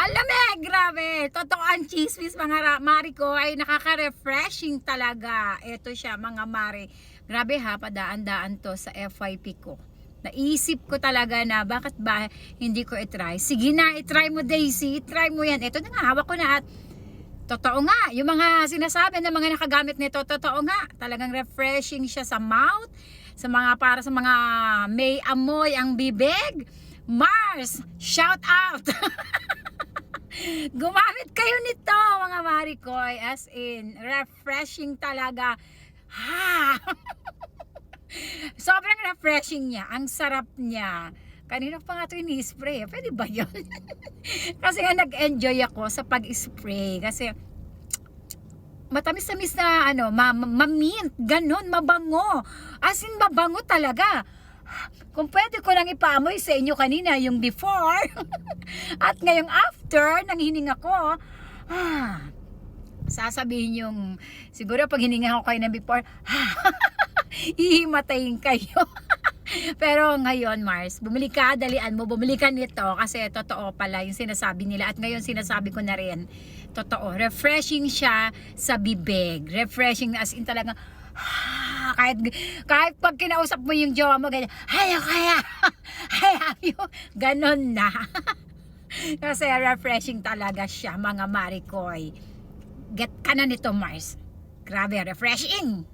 Alam grabe. Totoo ang chismis mga mari ko ay nakaka-refreshing talaga. Ito siya mga mari. Grabe ha, padaan-daan to sa FYP ko. Naisip ko talaga na bakit ba hindi ko i-try. Sige na, i-try mo Daisy, i-try mo yan. Ito na nga, hawak ko na at totoo nga. Yung mga sinasabi ng mga nakagamit nito, totoo nga. Talagang refreshing siya sa mouth. Sa mga, para sa mga may amoy ang bibig. Mars, shout out! Gumamit kayo nito mga marikoy, as in refreshing talaga ha. Sobrang refreshing niya, ang sarap niya. Kanina pa nga ito ini-spray, pwede ba yun? Kasi nga nag-enjoy ako sa pag-spray kasi matamis-tamis na ano, ma-mint, ganun, mabango, as in mabango talaga. Kung pwede ko lang ipaamoy sa inyo kanina yung before at ngayong after nang hininga ko, sasabihin yung siguro pag hininga ko kayo ng before, hihimatayin kayo. Pero ngayon Mars, bumili ka, dalian mo, bumili ka nito kasi totoo pala yung sinasabi nila at ngayon sinasabi ko na rin, totoo, refreshing siya sa bibig, refreshing as in talagang kahit pag kinausap mo yung jowa mo ganyan, kaya ganon na. Kasi refreshing talaga siya mga marikoy. Get ka na nito Mars, grabe refreshing.